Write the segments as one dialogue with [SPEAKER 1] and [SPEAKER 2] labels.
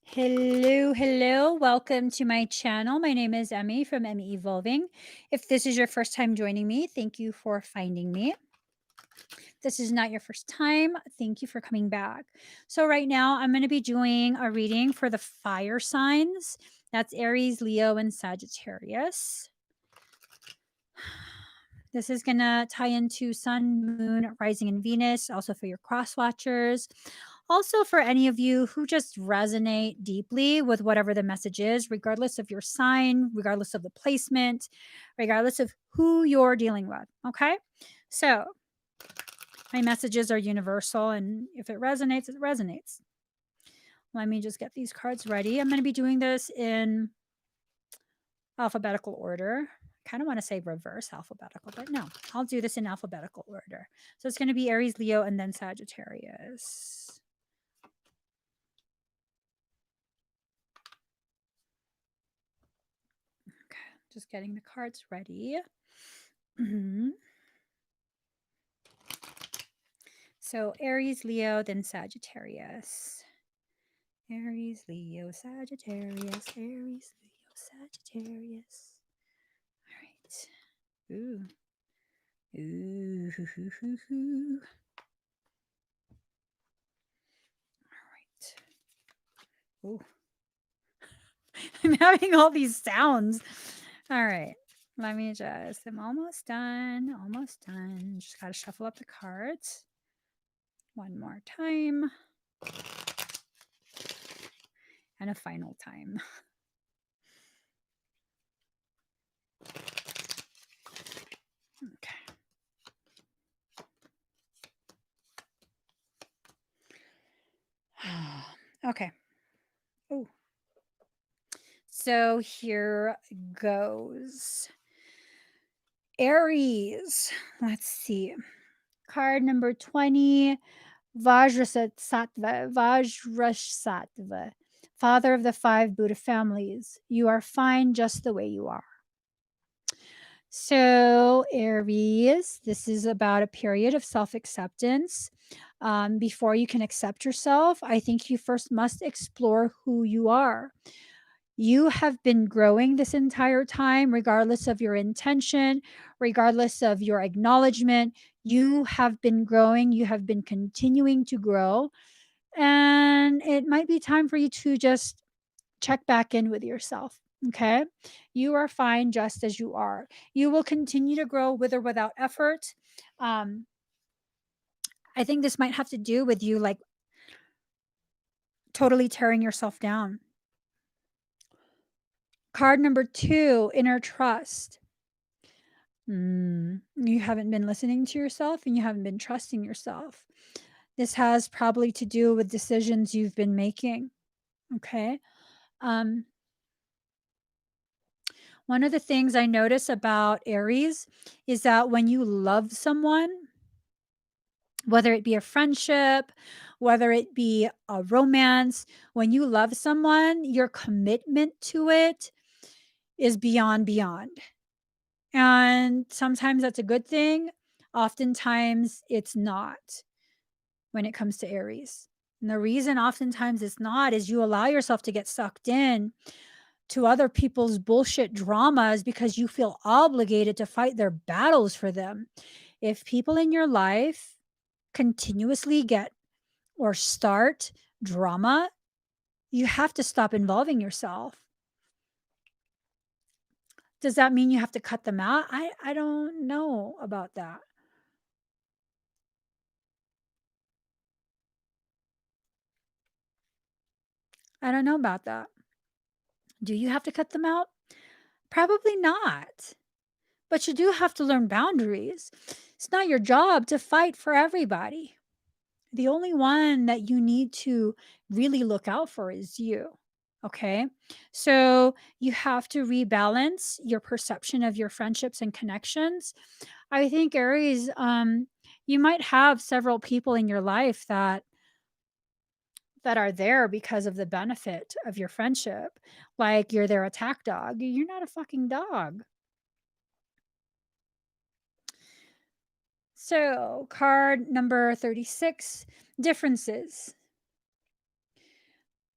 [SPEAKER 1] Hello, hello. Welcome to my channel. My name is Emmie from Emmie Evolving. If this is your first time joining me, thank you for finding me. If this is not your first time, thank you for coming back. So, right now, I'm going to be doing a reading for the fire signs. That's Aries, Leo, and Sagittarius. This is going to tie into Sun, Moon, Rising, and Venus, also for your cross watchers. Also, for any of you who just resonate deeply with whatever the message is, regardless of your sign, regardless of the placement, regardless of who you're dealing with. Okay. So, my messages are universal, and if it resonates, it resonates. Let me just get these cards ready. I'm going to be doing this in alphabetical order. Kind of want to say reverse alphabetical, but no, I'll do this in alphabetical order. So it's going to be Aries, Leo, and then Sagittarius. Okay, just getting the cards ready. So Aries, Leo, then Sagittarius. Aries, Leo, Sagittarius. Aries, Leo, Sagittarius. All right. Ooh. Ooh. All right. Ooh. I'm having all these sounds. All right. Let me just, I'm almost done. Almost done. Just got to shuffle up the cards one more time. And a final time. Okay. Okay. Oh. So here goes. Aries. Let's see. Card number 20. Vajrasattva. Father of the five Buddha families. You are fine just the way you are. So, Aries, this is about a period of self acceptance. Before you can accept yourself, I think you first must explore who you are. You have been growing this entire time, regardless of your intention, regardless of your acknowledgement. You have been growing, you have been continuing to grow. And it might be time for you to just check back in with yourself. Okay. You are fine just as you are. You will continue to grow with or without effort. Um, I think this might have to do with you like totally tearing yourself down. Card number 2, inner trust. You haven't been listening to yourself and you haven't been trusting yourself. This has probably to do with decisions you've been making. Okay. Um, One of the things I notice about Aries is that when you love someone, whether it be a friendship, whether it be a romance, when you love someone, your commitment to it is beyond. And sometimes that's a good thing. Oftentimes it's not when it comes to Aries. And the reason oftentimes it's not is you allow yourself to get sucked in to other people's bullshit dramas because you feel obligated to fight their battles for them. If people in your life continuously get or start drama, you have to stop involving yourself. Does that mean you have to cut them out? I don't know about that. I don't know about that. Do you have to cut them out? Probably not. But you do have to learn boundaries. It's not your job to fight for everybody. The only one that you need to really look out for is you. Okay. So you have to rebalance your perception of your friendships and connections. I think, Aries, you might have several people in your life that are there because of the benefit of your friendship. Like you're their attack dog. You're not a fucking dog. So, card number 36, differences.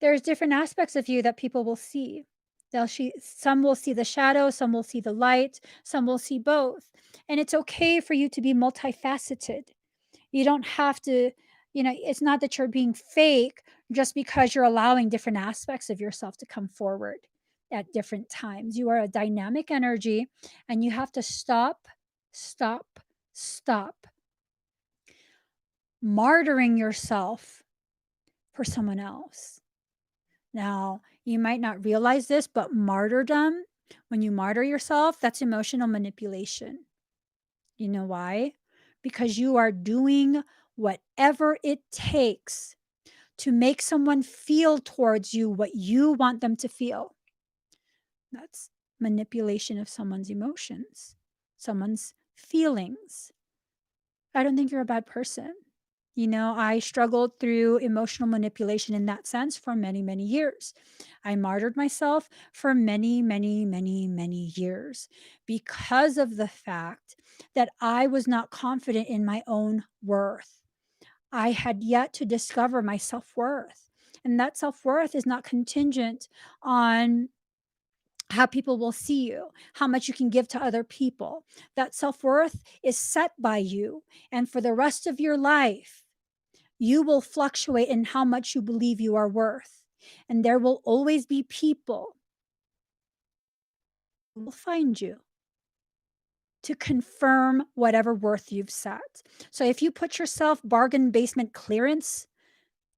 [SPEAKER 1] There's different aspects of you that people will see. Some will see the shadow, some will see the light, some will see both. And it's okay for you to be multifaceted. You don't have to, it's not that you're being fake just because you're allowing different aspects of yourself to come forward at different times. You are a dynamic energy and you have to stop, stop martyring yourself for someone else. Now, you might not realize this, but martyrdom, when you martyr yourself, that's emotional manipulation. You know why? Because you are doing whatever it takes to make someone feel towards you what you want them to feel. That's manipulation of someone's emotions, someone's feelings. I don't think you're a bad person. I struggled through emotional manipulation in that sense for many, many years. I martyred myself for many, many, many, many years because of the fact that I was not confident in my own worth. I had yet to discover my self worth. And that self worth is not contingent on how people will see you, how much you can give to other people. That self worth is set by you. And for the rest of your life, you will fluctuate in how much you believe you are worth. And there will always be people who will find you to confirm whatever worth you've set. So if you put yourself bargain basement clearance,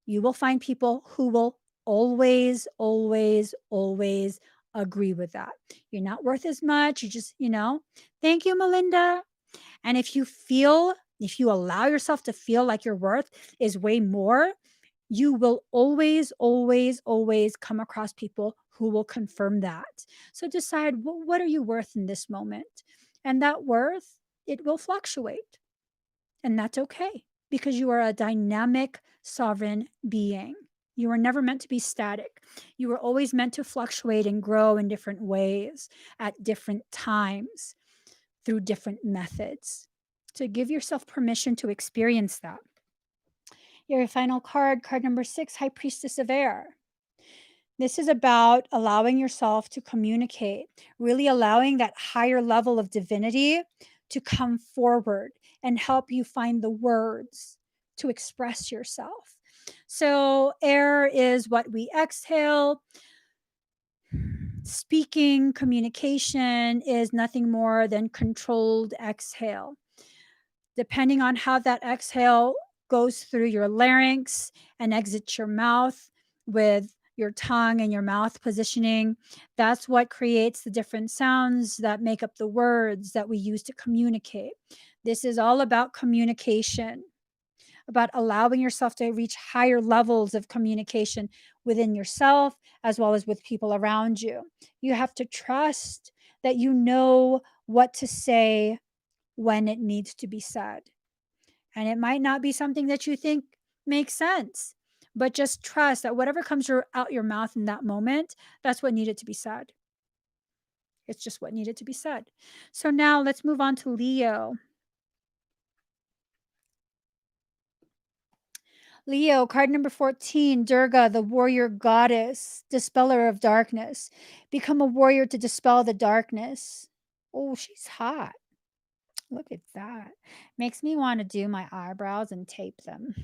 [SPEAKER 1] you will find people who will always, always, always agree with that. You're not worth as much. Thank you, Melinda. And if you allow yourself to feel like your worth is way more, you will always, always, always come across people who will confirm that. So decide, what are you worth in this moment? And that worth, it will fluctuate. And that's okay because you are a dynamic, sovereign being. You were never meant to be static. You were always meant to fluctuate and grow in different ways at different times through different methods. So give yourself permission to experience that. Your final card, card number 6, High Priestess of Air. This is about allowing yourself to communicate, really allowing that higher level of divinity to come forward and help you find the words to express yourself. So, air is what we exhale. Speaking, communication is nothing more than controlled exhale. Depending on how that exhale goes through your larynx and exits your mouth with your tongue and your mouth positioning, that's what creates the different sounds that make up the words that we use to communicate. This is all about communication, about allowing yourself to reach higher levels of communication within yourself as well as with people around you. You have to trust that you know what to say when it needs to be said. And it might not be something that you think makes sense, but just trust that whatever comes out your mouth in that moment, that's what needed to be said. It's just what needed to be said. So now let's move on to Leo. Leo, card number 14, Durga, the warrior goddess, dispeller of darkness. Become a warrior to dispel the darkness. Oh, she's hot. Look at that. Makes me want to do my eyebrows and tape them.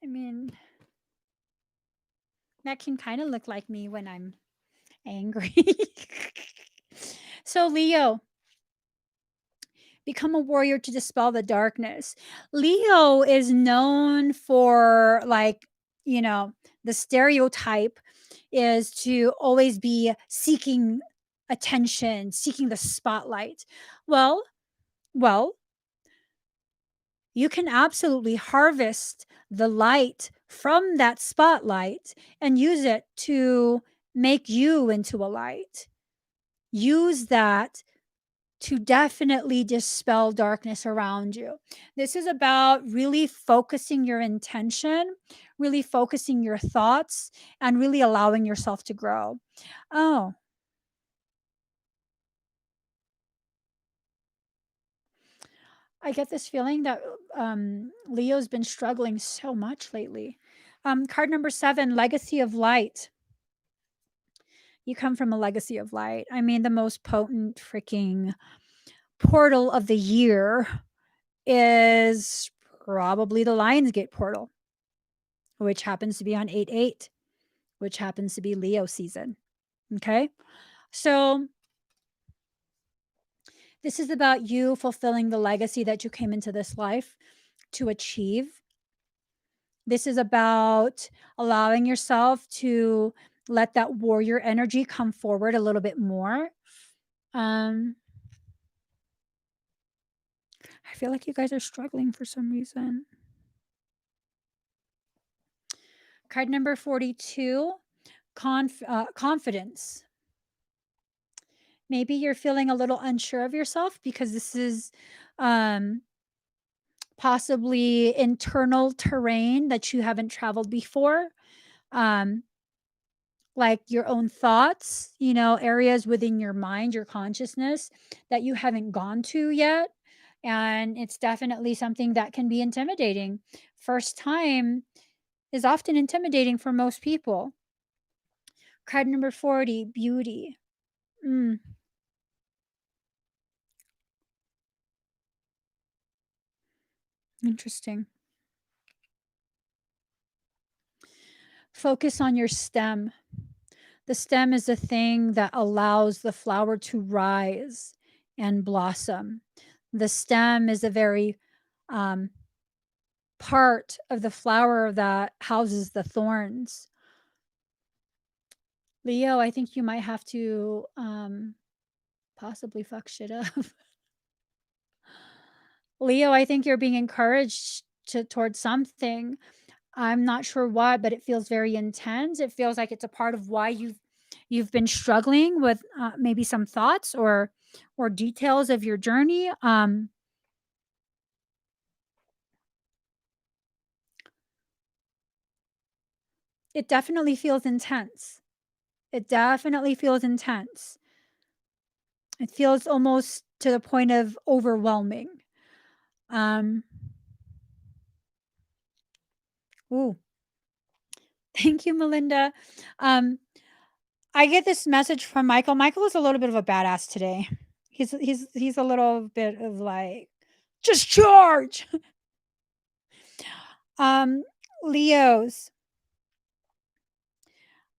[SPEAKER 1] I mean, that can kind of look like me when I'm angry. So, Leo, become a warrior to dispel the darkness. Leo is known for, like, the stereotype is to always be seeking attention, seeking the spotlight. Well, well, you can absolutely harvest the light from that spotlight and use it to make you into a light. Use that to definitely dispel darkness around you. This is about really focusing your intention, really focusing your thoughts, and really allowing yourself to grow. Oh, I get this feeling that Leo's been struggling so much lately. Card number 7, Legacy of Light. You come from a legacy of light. I mean, the most potent freaking portal of the year is probably the Lionsgate portal, which happens to be on 8/8, which happens to be Leo season. Okay. So this is about you fulfilling the legacy that you came into this life to achieve. This is about allowing yourself to let that warrior energy come forward a little bit more. Um, I feel like you guys are struggling for some reason. Card number 42, confidence. Maybe you're feeling a little unsure of yourself because this is um, possibly internal terrain that you haven't traveled before. Um, like your own thoughts, areas within your mind, your consciousness that you haven't gone to yet. And it's definitely something that can be intimidating. First time is often intimidating for most people. Card number 40, beauty. Mm, interesting. Focus on your stem. The stem is the thing that allows the flower to rise and blossom. The stem is a very um, part of the flower that houses the thorns. Leo, I think you might have to possibly fuck shit up. Leo, I think you're being encouraged towards something. I'm not sure why, but it feels very intense. It feels like it's a part of why you've been struggling with maybe some thoughts or details of your journey. It definitely feels intense. It definitely feels intense. It feels almost to the point of overwhelming. Um, ooh, thank you, Melinda. Um, I get this message from Michael. Michael is a little bit of a badass today. He's a little bit of like, just charge. Um, Leos,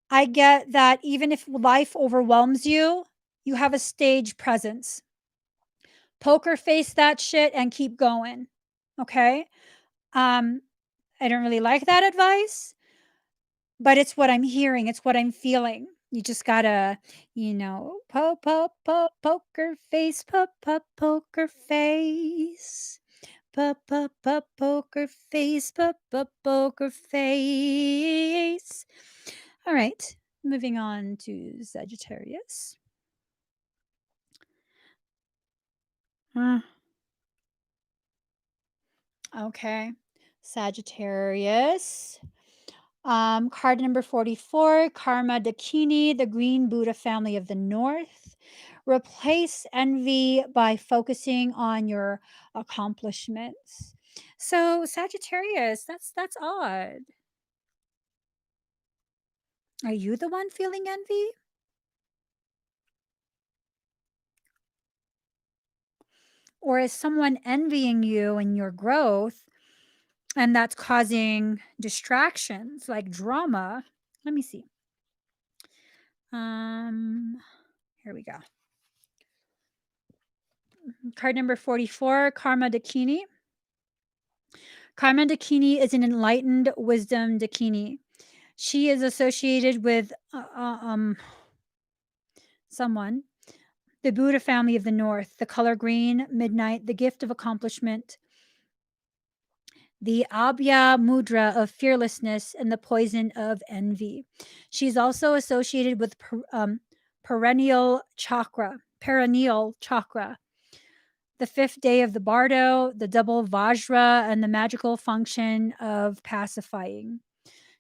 [SPEAKER 1] I get that even if life overwhelms you, you have a stage presence. Poker face that shit and keep going. Okay? Um, I don't really like that advice, but it's what I'm hearing, it's what I'm feeling. You just gotta, poker face, poker face. Poker face, poker face. All right, moving on to Sagittarius. Uh, okay, Sagittarius. Card number 44, Karma Dakini, the Green Buddha family of the North. Replace envy by focusing on your accomplishments. So Sagittarius, that's odd. Are you the one feeling envy? Or is someone envying you in your growth and that's causing distractions like drama? Let me see. Um, Here we go. Card number 44, Karma Dakini. Karma Dakini is an enlightened wisdom Dakini. She is associated with someone, the Buddha family of the North, the color green, midnight, the gift of accomplishment, the Abhya Mudra of fearlessness, and the poison of envy. She's also associated with perennial chakra, the fifth day of the Bardo, the double Vajra, and the magical function of pacifying.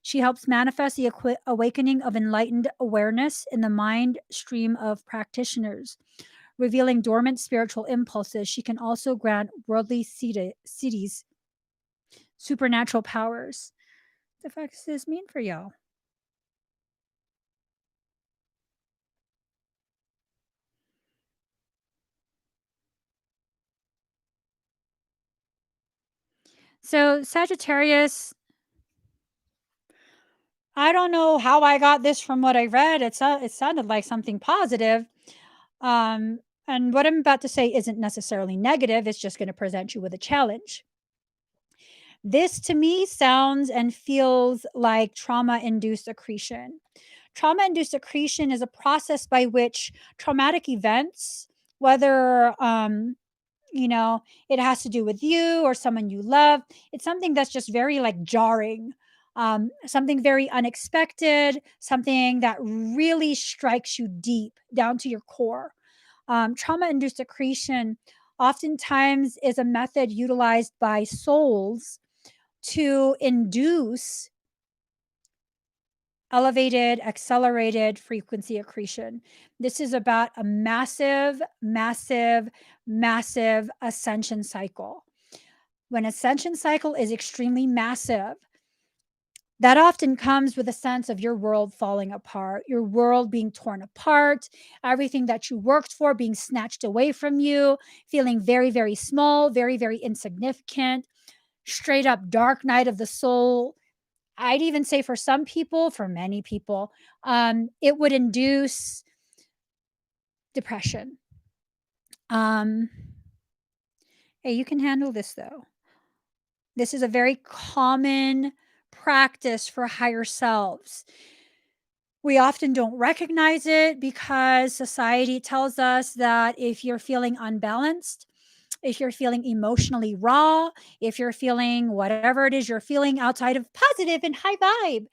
[SPEAKER 1] She helps manifest the awakening of enlightened awareness in the mind stream of practitioners. revealing dormant spiritual impulses. She can also grant worldly cities supernatural powers. What the fuck does this mean for y'all? So, Sagittarius, I don't know how I got this from what I read. It sounded like something positive. Um, and what I'm about to say isn't necessarily negative, it's just going to present you with a challenge. This to me sounds and feels like trauma induced accretion. Trauma induced accretion is a process by which traumatic events, whether it has to do with you or someone you love, it's something that's just very like jarring, something very unexpected, something that really strikes you deep down to your core. Trauma induced accretion oftentimes is a method utilized by souls to induce elevated, accelerated frequency accretion. This is about a massive, massive, massive ascension cycle. When ascension cycle is extremely massive, that often comes with a sense of your world falling apart, your world being torn apart, everything that you worked for being snatched away from you, feeling very, very small, very, very insignificant, straight up dark night of the soul. I'd even say for some people, for many people, it would induce depression. Um, hey, you can handle this though. This is a very common practice for higher selves. We often don't recognize it because society tells us that if you're feeling unbalanced, if you're feeling emotionally raw, if you're feeling whatever it is you're feeling outside of positive and high vibe,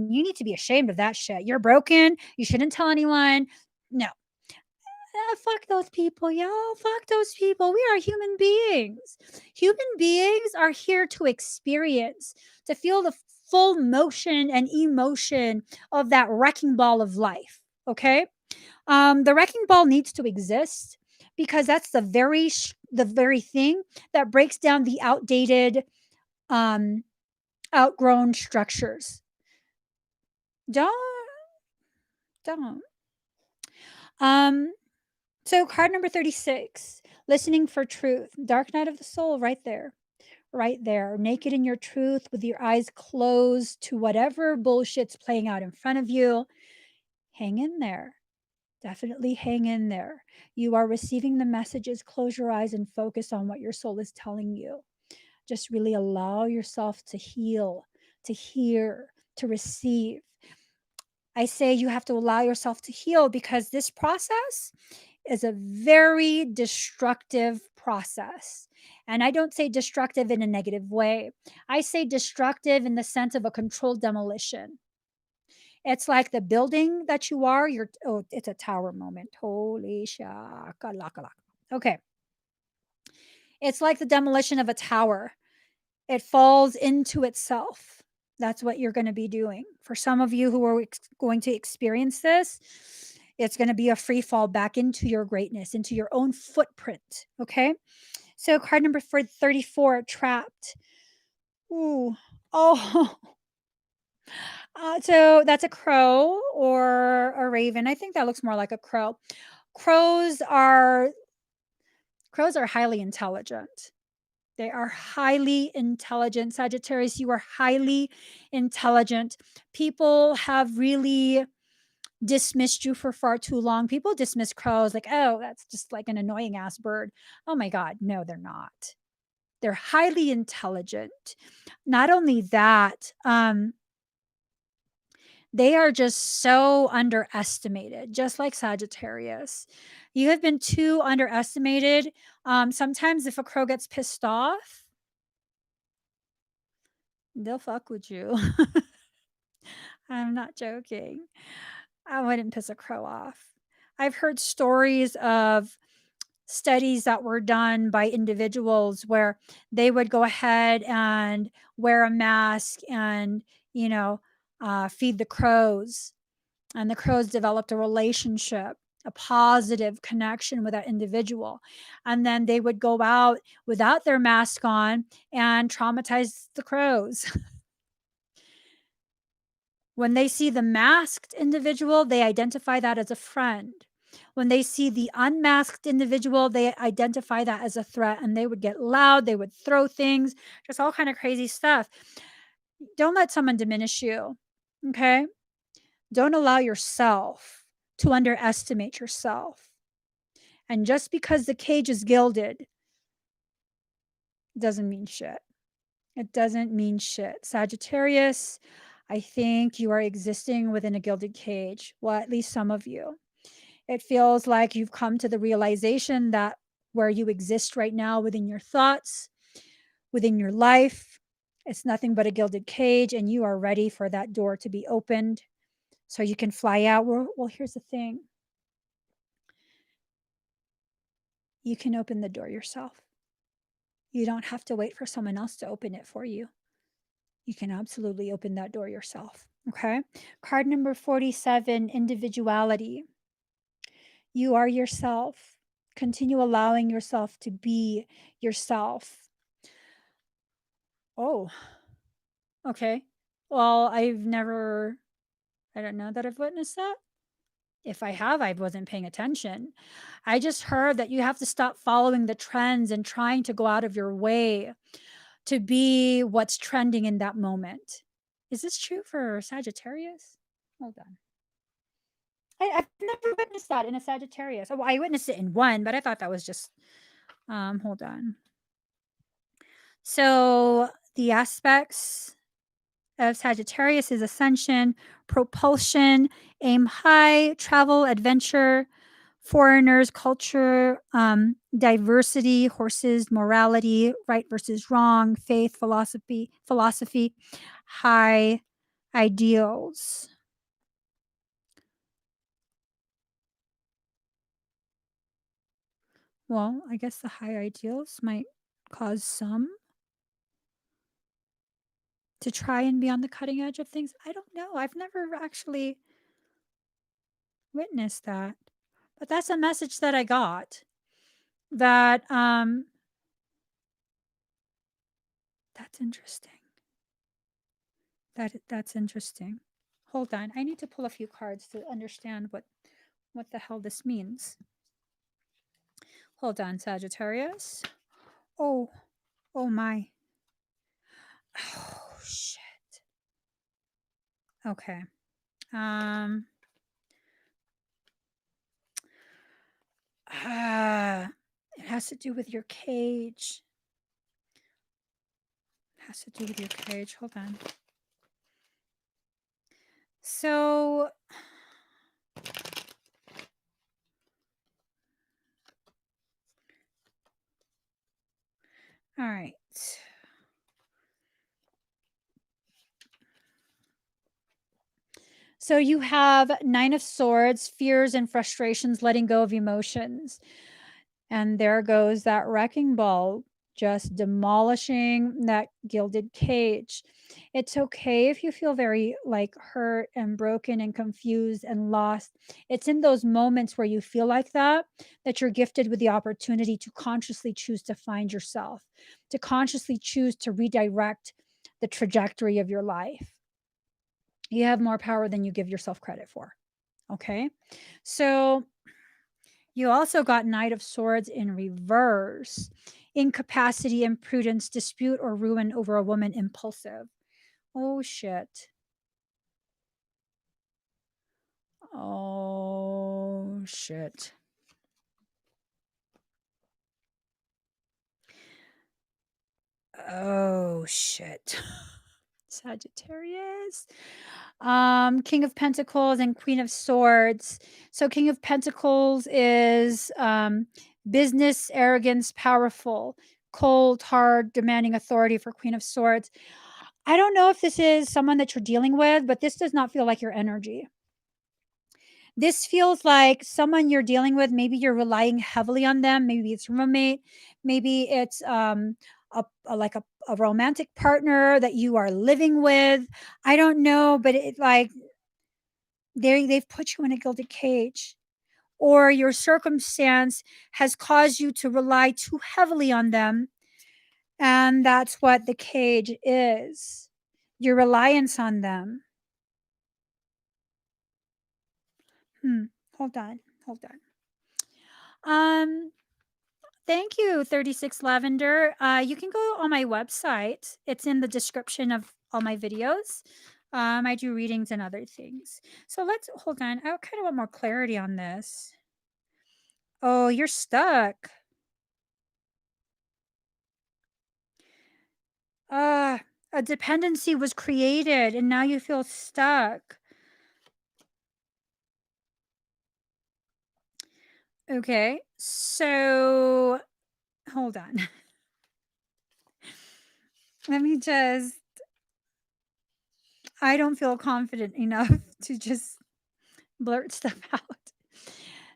[SPEAKER 1] you need to be ashamed of that shit. You're broken. You shouldn't tell anyone. No, fuck those people, y'all. Fuck those people. We are human beings. Human beings are here to experience, to feel the full motion and emotion of that wrecking ball of life. Okay. The wrecking ball needs to exist because that's the very thing that breaks down the outdated, um, outgrown structures. Don't, don't. Um, so card number 36, listening for truth, dark night of the soul, right there, naked in your truth with your eyes closed to whatever bullshit's playing out in front of you. Hang in there. Definitely hang in there. You are receiving the messages. Close your eyes and focus on what your soul is telling you. Just really allow yourself to heal, to hear, to receive. I say you have to allow yourself to heal because this process is a very destructive process. And I don't say destructive in a negative way. I say destructive in the sense of a controlled demolition. It's like the building that you are, it's a tower moment. Holy shakalaka. Okay. It's like the demolition of a tower. It falls into itself. That's what you're going to be doing. For some of you who are going to experience this, it's going to be a free fall back into your greatness, into your own footprint. Okay. So, card number 34, trapped. Ooh. Oh, so that's a crow or a raven. I think that looks more like a crow. Crows are crows are highly intelligent. They are highly intelligent. Sagittarius, you are highly intelligent. People have really dismissed you for far too long. People dismiss crows like, oh, that's just like an annoying ass bird. Oh my God. No, they're not. They're highly intelligent. Not only that, they are just so underestimated, just like Sagittarius. You have been too underestimated. Sometimes if a crow gets pissed off, they'll fuck with you. I'm not joking. I wouldn't piss a crow off. I've heard stories of studies that were done by individuals where they would go ahead and wear a mask and, you know, feed the crows, and the crows developed a relationship. a positive connection with that individual. And then they would go out without their mask on and traumatize the crows. When they see the masked individual, they identify that as a friend. When they see the unmasked individual, they identify that as a threat, and they would get loud, they would throw things, just all kind of crazy stuff. Don't let someone diminish you, okay? Don't allow yourself to underestimate yourself. And just because the cage is gilded doesn't mean shit. It doesn't mean shit. Sagittarius, I think you are existing within a gilded cage. Well, at least some of you. It feels like you've come to the realization that where you exist right now within your thoughts, within your life, it's nothing but a gilded cage, and you are ready for that door to be opened so you can fly out. Well, here's the thing, you can open the door yourself. You don't have to wait for someone else to open it for you. You can absolutely open that door yourself. Okay. Card number 47, individuality. You are yourself. Continue allowing yourself to be yourself. Oh, okay. Well, I don't know that I've witnessed that. If I have, I wasn't paying attention. I just heard that you have to stop following the trends and trying to go out of your way to be what's trending in that moment. Is this true for Sagittarius? Hold on. I've never witnessed that in a Sagittarius. Oh, well, I witnessed it in one, but I thought that was just, hold on. So the aspects of Sagittarius is ascension, propulsion, aim high, travel, adventure, foreigners, culture, diversity, horses, morality, right versus wrong, faith, philosophy, high ideals. Well, I guess the high ideals might cause some to try and be on the cutting edge of things. I don't know. I've never actually witnessed that. But that's a message that I got that that's interesting. That's interesting. Hold on. I need to pull a few cards to understand what the hell this means. Hold on, Sagittarius. Oh, oh my. Oh shit. Okay. It has to do with your cage. It has to do with your cage. Hold on. So all right. So you have Nine of Swords, fears and frustrations, letting go of emotions. And there goes that wrecking ball, just demolishing that gilded cage. It's okay if you feel very like hurt and broken and confused and lost. It's in those moments where you feel like that you're gifted with the opportunity to consciously choose to find yourself, to consciously choose to redirect the trajectory of your life. You have more power than you give yourself credit for. Okay. So you also got Knight of Swords in reverse. Incapacity, imprudence, dispute, or ruin over a woman, impulsive. Oh, shit. Oh, shit. Oh, shit. Sagittarius. King of Pentacles and Queen of Swords. So King of Pentacles is business, arrogance, powerful, cold, hard, demanding authority for Queen of Swords. I don't know if this is someone that you're dealing with, but this does not feel like your energy. This feels like someone you're dealing with. Maybe you're relying heavily on them. Maybe it's a roommate. Maybe it's a romantic partner that you are living with. I don't know, but it like they've put you in a gilded cage, or your circumstance has caused you to rely too heavily on them. And that's what the cage is, your reliance on them. Hmm. Hold on. Hold on. Um, Thank you, 36 Lavender. You can go on my website. It's in the description of all my videos. I do readings and other things. So let's hold on. I kind of want more clarity on this. Oh, you're stuck. Uh, a dependency was created and now you feel stuck. Okay. So hold on. Let me just, I don't feel confident enough to just blurt stuff out.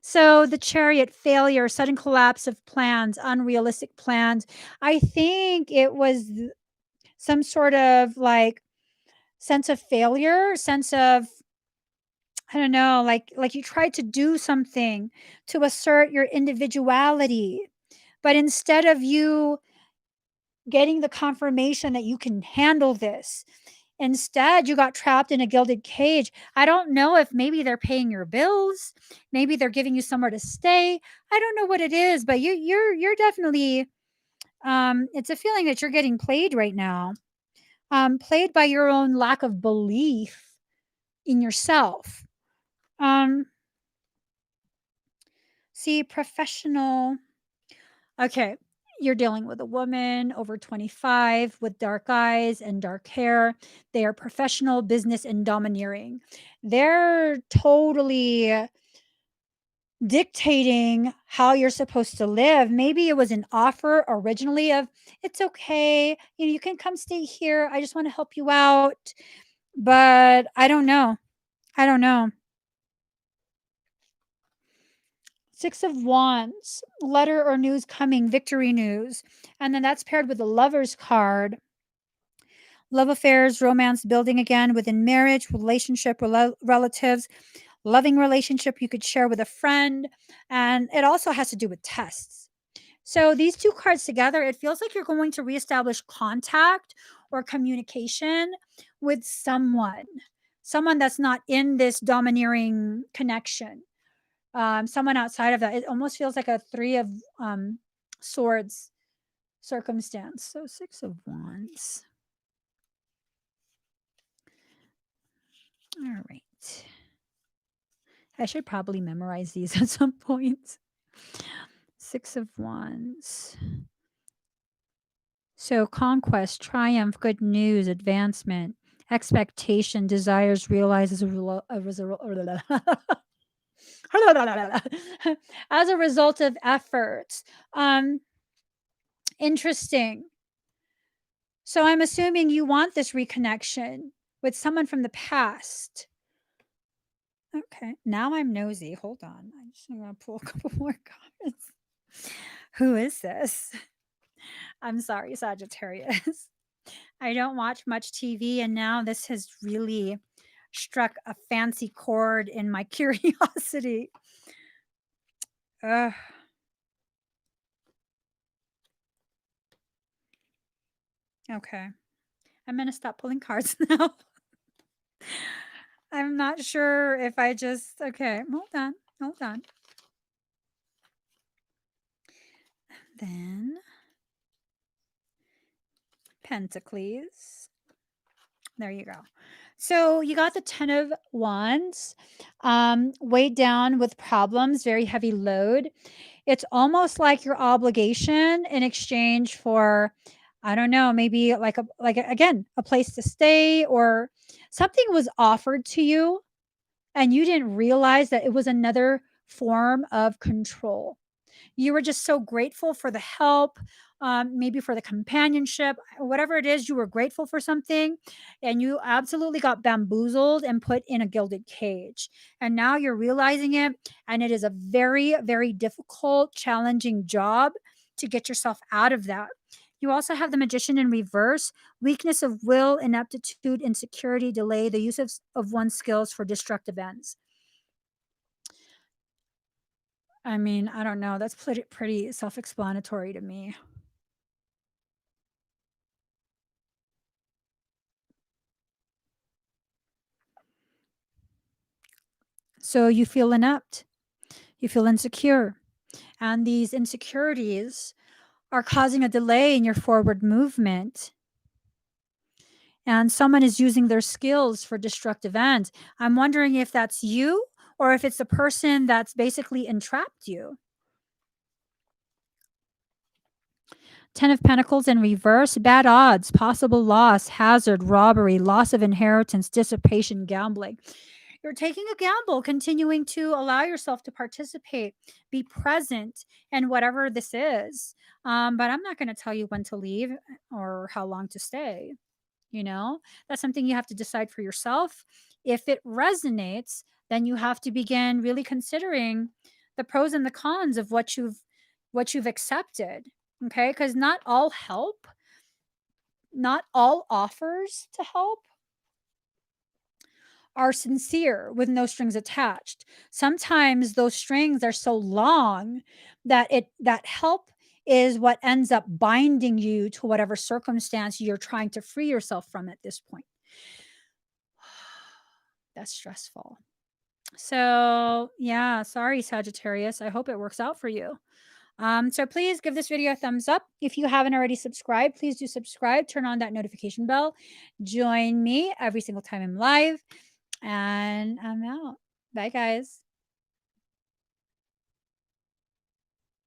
[SPEAKER 1] So the chariot, failure, sudden collapse of plans, unrealistic plans. I think it was some sort of like sense of failure, sense of, I don't know, like you tried to do something to assert your individuality, but instead of you getting the confirmation that you can handle this, instead, you got trapped in a gilded cage. I don't know if maybe they're paying your bills, maybe they're giving you somewhere to stay. I don't know what it is, but you're definitely it's a feeling that you're getting played right now. Played by your own lack of belief in yourself. Um See, professional. Okay. You're dealing with a woman over 25 with dark eyes and dark hair. They are professional, business, and domineering. They're totally dictating how you're supposed to live. Maybe it was an offer originally of, it's okay. You can come stay here. I just want to help you out. But I don't know. I don't know. Six of Wands, letter or news coming, victory news. And then that's paired with the Lover's card. Love affairs, romance building again within marriage, relationship, relatives, loving relationship you could share with a friend. And it also has to do with tests. So these two cards together, it feels like you're going to reestablish contact or communication with someone that's not in this domineering connection. Someone outside of that. It almost feels like a three of swords circumstance. So six of wands. All right. I should probably memorize these at some point. Six of wands. So conquest, triumph, good news, advancement, expectation, desires realized as as a result of efforts. Interesting. So I'm assuming you want this reconnection with someone from the past. Okay. Now I'm nosy. Hold on. I'm just going to pull a couple more cards. Who is this? I'm sorry, Sagittarius. I don't watch much TV, and now this has really struck a fancy chord in my curiosity. Ugh. Okay. I'm going to stop pulling cards now. I'm not sure if I just, okay, hold on, hold on. Then Pentacles. There you go. So you got the 10 of Wands, weighed down with problems, very heavy load. It's almost like your obligation in exchange for, I don't know, maybe again, a place to stay, or something was offered to you and you didn't realize that it was another form of control. You were just so grateful for the help, maybe for the companionship, whatever it is, you were grateful for something, and you absolutely got bamboozled and put in a gilded cage. And now you're realizing it, and it is a very, very difficult, challenging job to get yourself out of that. You also have the magician in reverse, weakness of will, ineptitude, insecurity, delay, the use of one's skills for destructive ends. I mean, I don't know. That's pretty self-explanatory to me. So you feel inept, you feel insecure, and these insecurities are causing a delay in your forward movement. And someone is using their skills for destructive ends. I'm wondering if that's you or if it's the person that's basically entrapped you. 10 of Pentacles in reverse, bad odds, possible loss, hazard, robbery, loss of inheritance, dissipation, gambling. You're taking a gamble, continuing to allow yourself to participate, be present in whatever this is. But I'm not going to tell you when to leave or how long to stay. You know, that's something you have to decide for yourself. If it resonates, then you have to begin really considering the pros and the cons of what you've accepted. Okay, because not all offers to help are sincere with no strings attached. Sometimes those strings are so long that help is what ends up binding you to whatever circumstance you're trying to free yourself from at this point. That's stressful. So, yeah, sorry, Sagittarius. I hope it works out for you. So please give this video a thumbs up. If you haven't already subscribed, please do subscribe. Turn on that notification bell. Join me every single time I'm live. And I'm out. Bye, guys.